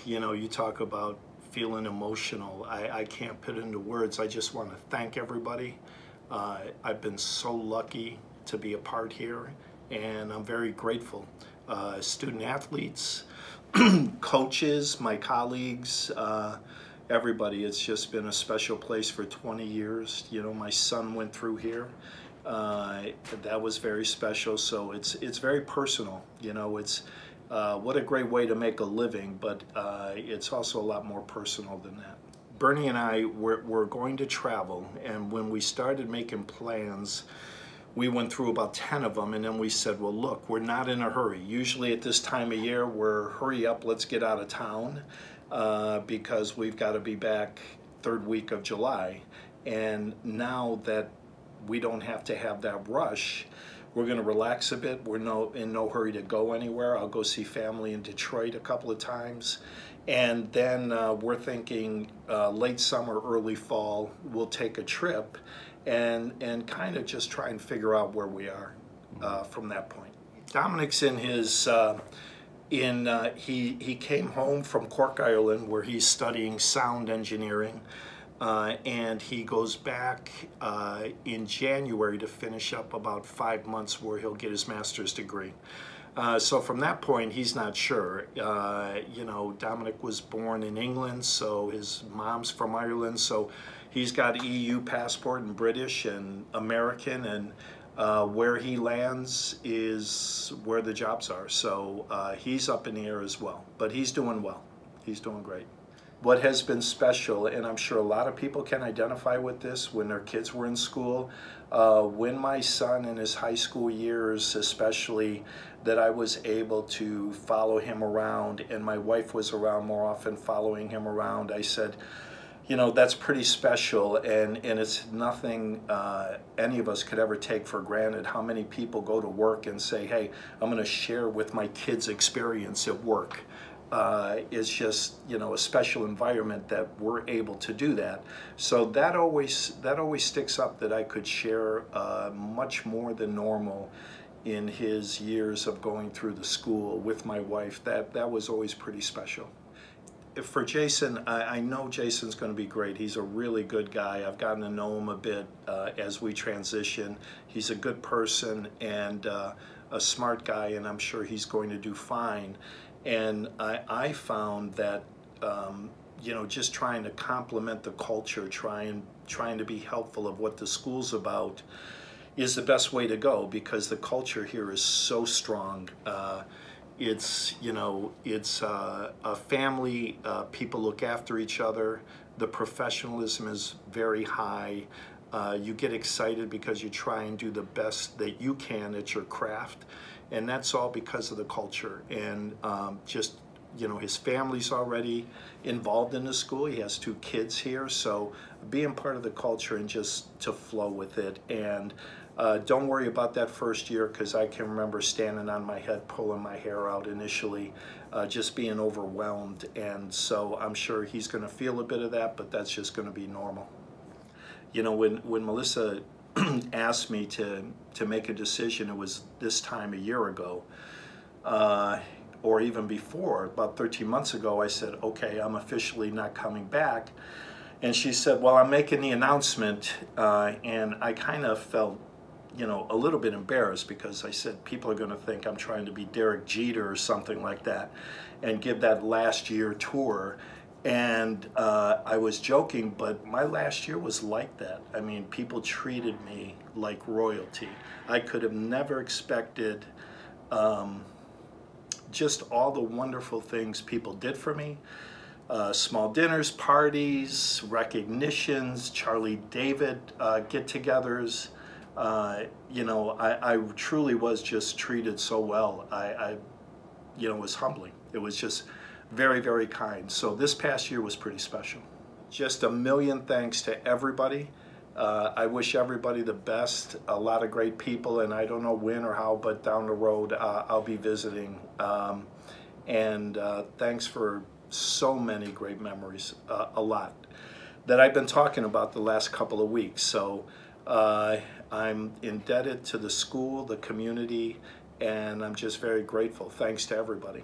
You know, you talk about feeling emotional. I can't put it into words. I just want to thank everybody. I've been so lucky to be a part here, and I'm very grateful. Student athletes, coaches, my colleagues, everybody. It's just been a special place for 20 years. You know, my son went through here. That was very special. So it's very personal. You know, it's what a great way to make a living, but it's also a lot more personal than that. Bernie and I were going to travel, and when we started making plans, we went through about 10 of them, and then we said, well, look, we're not in a hurry. Usually at this time of year, we're hurry up, let's get out of town, because we've got to be back third week of July. And now that we don't have to have that rush, we're going to relax a bit. We're in no hurry to go anywhere. I'll go see family in Detroit a couple of times. And then we're thinking late summer, early fall, we'll take a trip and kind of just try and figure out where we are from that point. Dominic's in his, he came home from Cork, Ireland, where he's studying sound engineering. And he goes back in January to finish up about 5 months where he'll get his master's degree. So from that point, he's not sure. You know, Dominic was born in England, so his mom's from Ireland, so he's got EU passport and British and American, and where he lands is where the jobs are. So he's up in the air as well, but he's doing well. He's doing great. What has been special, and I'm sure a lot of people can identify with this when their kids were in school, when my son in his high school years especially, that I was able to follow him around, and my wife was around more often following him around, I said, you know, that's pretty special, and it's nothing any of us could ever take for granted. How many people go to work and say, hey, I'm going to share with my kids' experience at work. It's just, you know, a special environment that we're able to do that. So that always sticks up, that I could share much more than normal in his years of going through the school with my wife. That was always pretty special. For Jason, I know Jason's going to be great. He's a really good guy. I've gotten to know him a bit as we transition. He's a good person and a smart guy, and I'm sure he's going to do fine. And I found that, you know, just trying to complement the culture, trying to be helpful of what the school's about is the best way to go, because the culture here is so strong. It's, you know, it's a family, people look after each other, the professionalism is very high. You get excited because you try and do the best that you can at your craft. And that's all because of the culture. And just, you know, his family's already involved in the school. He has 2 kids here. So being part of the culture and just to flow with it. And don't worry about that first year, because I can remember standing on my head, pulling my hair out initially, just being overwhelmed. And so I'm sure he's going to feel a bit of that, but that's just going to be normal. You know, when Melissa asked me to make a decision, it was this time a year ago, or even before, about 13 months ago, I said, okay, I'm officially not coming back. And she said, well, I'm making the announcement, and I kind of felt, you know, a little bit embarrassed, because I said people are going to think I'm trying to be Derek Jeter or something like that and give that last year tour. And I was joking, but my last year was like that. I mean, people treated me like royalty. I could have never expected just all the wonderful things people did for me. Small dinners, parties, recognitions, Charlie David get-togethers. You know, I truly was just treated so well. You know, it was humbling. It was just very, very kind. So this past year was pretty special. Just a million thanks to everybody. I wish everybody the best. A lot of great people, and I don't know when or how, but down the road I'll be visiting. Thanks for so many great memories, a lot, that I've been talking about the last couple of weeks. So I'm indebted to the school, the community, and I'm just very grateful. Thanks to everybody.